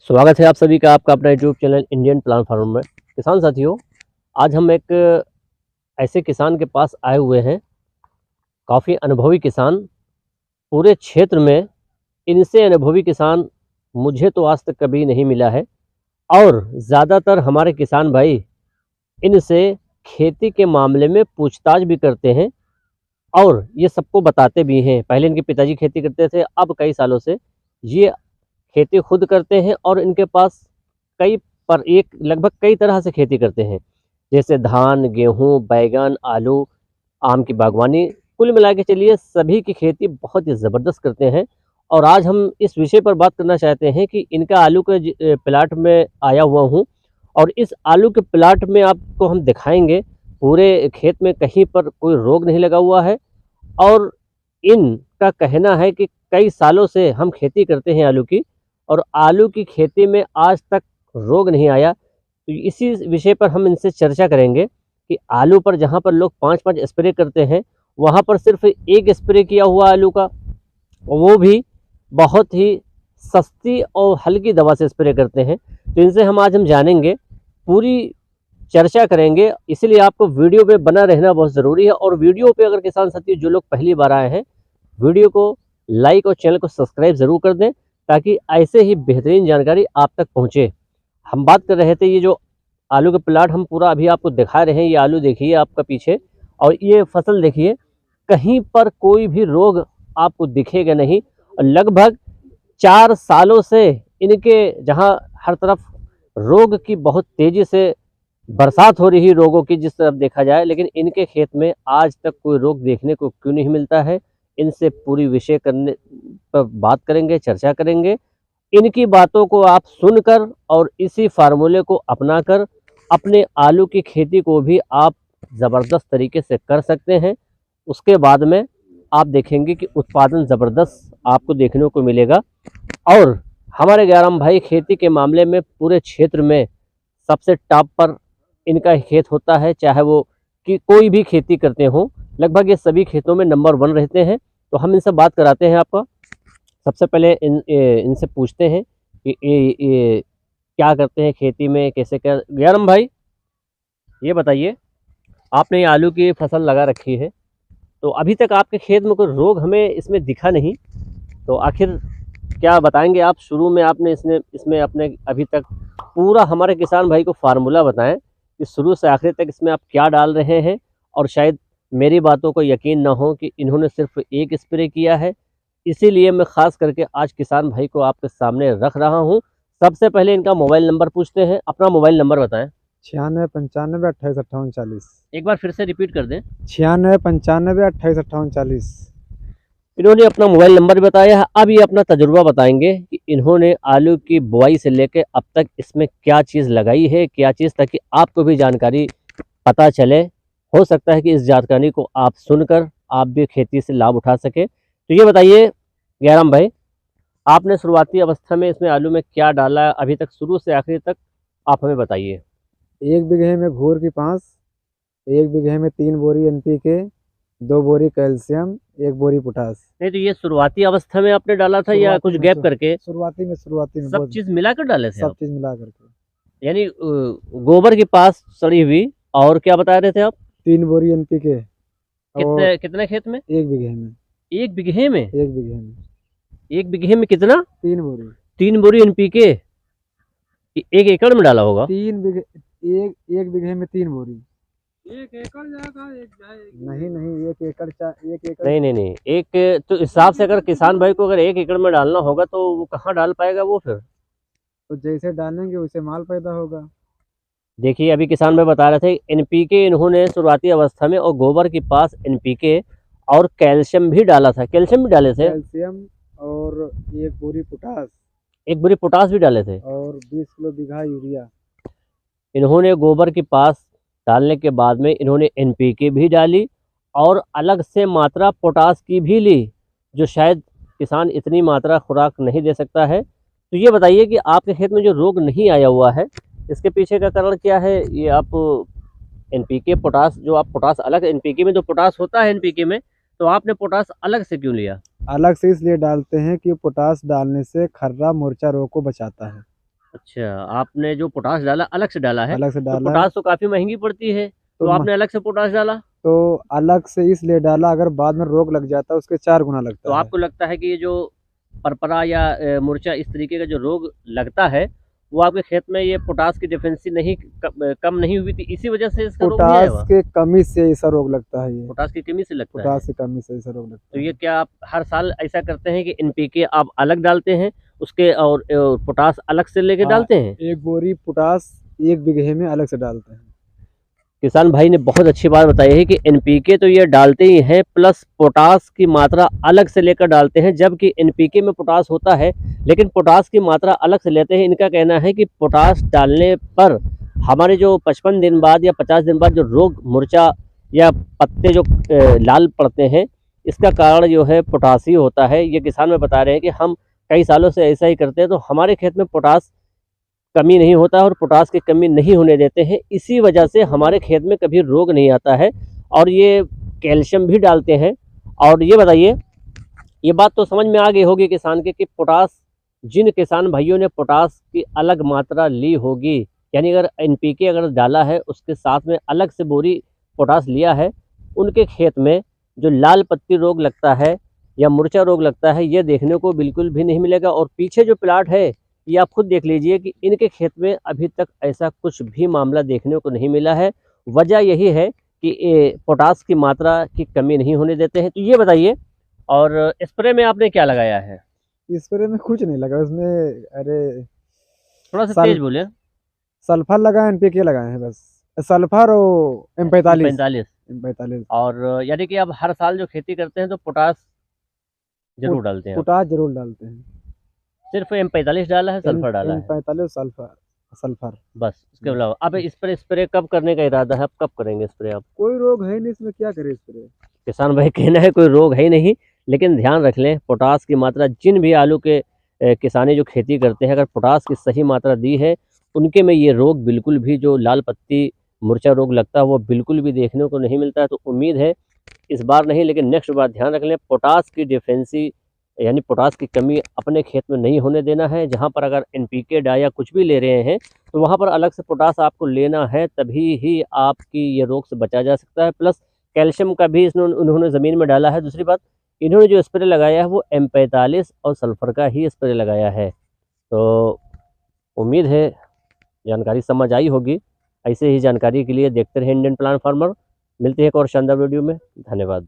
स्वागत है आप सभी का आपका अपना YouTube channel Indian plant farmer में। किसान साथियों, आज हम एक ऐसे किसान के पास आए हुए हैं, काफ़ी अनुभवी किसान। पूरे क्षेत्र में इनसे अनुभवी किसान मुझे तो आज तक कभी नहीं मिला है और ज़्यादातर हमारे किसान भाई इनसे खेती के मामले में पूछताछ भी करते हैं और ये सबको बताते भी हैं। पहले इनके पिताजी खेती करते थे, अब कई सालों से ये खेती खुद करते हैं और इनके पास कई पर एक लगभग कई तरह से खेती करते हैं, जैसे धान, गेहूँ, बैगन, आलू, आम की बागवानी। कुल मिला के चलिए सभी की खेती बहुत ही ज़बरदस्त करते हैं। और आज हम इस विषय पर बात करना चाहते हैं कि इनका आलू के प्लाट में आया हुआ हूँ और इस आलू के प्लाट में आपको हम दिखाएंगे पूरे खेत में कहीं पर कोई रोग नहीं लगा हुआ है। और इनका कहना है कि कई सालों से हम खेती करते हैं आलू की और आलू की खेती में आज तक रोग नहीं आया। तो इसी विषय पर हम इनसे चर्चा करेंगे कि आलू पर जहाँ पर लोग 5-5 स्प्रे करते हैं, वहाँ पर सिर्फ एक स्प्रे किया हुआ आलू का, वो भी बहुत ही सस्ती और हल्की दवा से स्प्रे करते हैं। तो इनसे हम जानेंगे, पूरी चर्चा करेंगे। इसलिए आपको वीडियो पे बना रहना बहुत ज़रूरी है। और वीडियो पे अगर किसान साथी जो लोग पहली बार आए हैं, वीडियो को लाइक और चैनल को सब्सक्राइब ज़रूर कर दें ताकि ऐसे ही बेहतरीन जानकारी आप तक पहुंचे। हम बात कर रहे थे, ये जो आलू का प्लाट हम पूरा अभी आपको दिखा रहे हैं, ये आलू देखिए आपका पीछे और ये फसल देखिए, कहीं पर कोई भी रोग आपको दिखेगा नहीं। और लगभग 4 सालों से इनके जहां हर तरफ रोग की बहुत तेज़ी से बरसात हो रही रोगों की जिस तरफ देखा जाए, लेकिन इनके खेत में आज तक कोई रोग देखने को क्यों नहीं मिलता है। इनसे पूरी विषय करने पर बात करेंगे, चर्चा करेंगे। इनकी बातों को आप सुनकर और इसी फार्मूले को अपनाकर अपने आलू की खेती को भी आप ज़बरदस्त तरीके से कर सकते हैं। उसके बाद में आप देखेंगे कि उत्पादन ज़बरदस्त आपको देखने को मिलेगा। और हमारे ग्यारह भाई खेती के मामले में पूरे क्षेत्र में सबसे टॉप पर इनका खेत होता है, चाहे वो कि कोई भी खेती करते हों, लगभग ये सभी खेतों में नंबर 1 रहते हैं। तो हम इनसे बात कराते हैं आपका। सबसे पहले इनसे पूछते हैं कि ये क्या करते हैं खेती में, कैसे क्या। ग्यारम भाई, ये बताइए, आपने ये आलू की फसल लगा रखी है, तो अभी तक आपके खेत में कोई रोग हमें इसमें दिखा नहीं, तो आखिर क्या बताएंगे आप? शुरू में आपने इसमें अपने अभी तक पूरा हमारे किसान भाई को फार्मूला बताएं कि शुरू से आखिर तक इसमें आप क्या डाल रहे हैं। और शायद मेरी बातों को यकीन ना हो कि इन्होंने सिर्फ एक स्प्रे किया है, इसीलिए मैं ख़ास करके आज किसान भाई को आपके सामने रख रहा हूँ। सबसे पहले इनका मोबाइल नंबर पूछते हैं। अपना मोबाइल नंबर बताएं। 96 95 28 58 40। एक बार फिर से रिपीट कर दें। 96 95 28 58 40। इन्होंने अपना मोबाइल नंबर भी बताया है। अब ये अपना तजुर्बा बताएंगे कि इन्होंने आलू की बुआई से लेकर अब तक इसमें क्या चीज़ लगाई है, क्या चीज़, ताकि आपको भी जानकारी पता चले। हो सकता है कि इस जानकारी को आप सुनकर आप भी खेती से लाभ उठा सके। तो ये बताइए ग्यारम भाई, आपने शुरुआती अवस्था में इसमें आलू में क्या डाला है अभी तक, शुरू से आखिरी तक आप हमें बताइए। 1 बीघे में घूर की 5, 1 बीघे में 3 बोरी NPK, 2 बोरी कैल्शियम, 1 बोरी पोटास। नहीं, तो ये शुरुआती अवस्था में आपने डाला था या कुछ गैप करके? शुरुआती में सब चीज़ मिलाकर डाले थे सब आप? चीज़ मिला करके। यानी गोबर के पास सड़ी हुई, और क्या बता रहे थे आप? 3 बोरी NPK। और कितने कितने खेत में? 1 बीघे में। 1 बीघे में? 1 बीघे में 1 बीघे में कितना? 3 बोरी। 3 बोरी NPK 1 एकड़ में डाला होगा? 3 बीघे, 1 बीघे में 3 बोरी। 1 एकड़ जाएगा, नहीं नहीं, 1 एकड़ 1 एकड़ नहीं, एक तो हिसाब से अगर किसान भाई को अगर 1 एकड़ में डालना होगा तो वो कहाँ डाल पाएगा वो फिर? तो जैसे डालेंगे वैसे माल पैदा होगा। देखिए, अभी किसान भाई बता रहे थे NPK इन्होंने शुरुआती अवस्था में और गोबर के पास NPK और कैल्शियम भी डाला था। कैल्शियम भी डाले थे? कैल्शियम और 1 बोरी पोटास 1 बोरी पोटास भी डाले थे। और 20 किलो बीघा यूरिया। इन्होंने गोबर के पास डालने के बाद में इन्होंने NPK भी डाली और अलग से मात्रा पोटास की भी ली, जो शायद किसान इतनी मात्रा खुराक नहीं दे सकता है। तो ये बताइए कि आपके खेत में जो रोग नहीं आया हुआ है, इसके पीछे का कारण क्या है? ये आप NPK पोटास, जो आप पोटास अलग NPK में जो पोटास होता है NPK में, तो आपने पोटास अलग से क्यों लिया? अलग से इसलिए डालते हैं कि पोटास डालने से खर्रा मोर्चा रोग को बचाता है। अच्छा, आपने जो पोटास डाला अलग से डाला है, अलग से तो डाला है। पोटास तो काफ़ी महँगी पड़ती है, तो तो आपने अलग से पोटास डाला? तो अलग से इसलिए डाला, अगर बाद में रोग लग जाता है उसके 4 गुना तो लगता है। आपको लगता है कि ये जो परपरा या मुरचा इस तरीके का जो रोग लगता है, वो आपके खेत में ये पोटास की डेफिशिएंसी नहीं कम नहीं हुई थी, इसी वजह से इसका रोग नहीं आया पोटास हुआ? के कमी से ऐसा रोग लगता है ये। पोटास की कमी से लगता है। पोटास की कमी से ऐसा रोग तो लगता ये है। क्या आप हर साल ऐसा करते हैं कि एनपीके आप अलग डालते हैं, उसके और पोटास अलग से लेके हाँ, डालते हैं? 1 बोरी पोटास 1 बीघे में अलग से डालते हैं। किसान भाई ने बहुत अच्छी बात बताई है कि एनपीके तो ये डालते ही हैं, प्लस पोटास की मात्रा अलग से लेकर डालते हैं, जबकि एनपीके में पोटास होता है, लेकिन पोटास की मात्रा अलग से लेते हैं। इनका कहना है कि पोटास डालने पर हमारे जो 55 दिन बाद या 50 दिन बाद जो रोग मुरचा या पत्ते जो लाल पड़ते हैं, इसका कारण जो है पोटास ही होता है। ये किसान में बता रहे हैं कि हम कई सालों से ऐसा ही करते हैं, तो हमारे खेत में पोटास कमी नहीं होता है और पोटास की कमी नहीं होने देते हैं। इसी वजह से हमारे खेत में कभी रोग नहीं आता है। और ये कैल्शियम भी डालते हैं। और ये बताइए, ये बात तो समझ में आ गई होगी किसान के कि पोटास, जिन किसान भाइयों ने पोटास की अलग मात्रा ली होगी, यानी अगर एनपीके अगर डाला है उसके साथ में अलग से बोरी पोटास लिया है, उनके खेत में जो लाल पत्ती रोग लगता है या मुरचा रोग लगता है, ये देखने को बिल्कुल भी नहीं मिलेगा। और पीछे जो प्लाट है, ये आप खुद देख लीजिए कि इनके खेत में अभी तक ऐसा कुछ भी मामला देखने को नहीं मिला है। वजह यही है कि पोटास की मात्रा की कमी नहीं होने देते हैं। तो ये बताइए, और स्प्रे में आपने क्या लगाया है? स्प्रे में कुछ नहीं लगा उसमें, अरे थोड़ा सा सल तेज बोले। सल्फर लगाए, एनपीके लगाए हैं बस। सल्फर और M45। 45। M45 और यानी कि आप हर साल जो खेती करते हैं तो पोटास जरूर डालते हैं आप? पोटास जरूर डालते हैं। सिर्फ M45 डाला है, एम सल्फर डाला है? M45 सल्फर सल्फर बस, इसके बस। अलावा अब स्प्रे स्प्रे कब करने का इरादा है? आप कब करेंगे स्प्रे आप? कोई रोग है नहीं इसमें, क्या करे स्प्रे। किसान भाई कहना है कोई रोग है ही नहीं, लेकिन ध्यान रख लें पोटास की मात्रा, जिन भी आलू के किसानी जो खेती करते हैं, अगर पोटास की सही मात्रा दी है, उनके में ये रोग बिल्कुल भी, जो लाल पत्ती मुरचा रोग लगता है, वो बिल्कुल भी देखने को नहीं मिलता है। तो उम्मीद है इस बार नहीं, लेकिन नेक्स्ट बार ध्यान रख लें, पोटास की डिफेंसी यानी पोटास की कमी अपने खेत में नहीं होने देना है। जहाँ पर अगर एनपीके डाया कुछ भी ले रहे हैं, तो वहाँ पर अलग से पोटास आपको लेना है, तभी ही आपकी ये रोग से बचा जा सकता है। प्लस कैल्शियम का भी उन्होंने ज़मीन में डाला है। दूसरी बात, इन्होंने जो स्प्रे लगाया है वो M45 और सल्फर का ही स्प्रे लगाया है। तो उम्मीद है जानकारी समझ आई होगी। ऐसे ही जानकारी के लिए देखते रहें इंडियन प्लांट फार्मर। मिलते हैं एक और शानदार वीडियो में। धन्यवाद।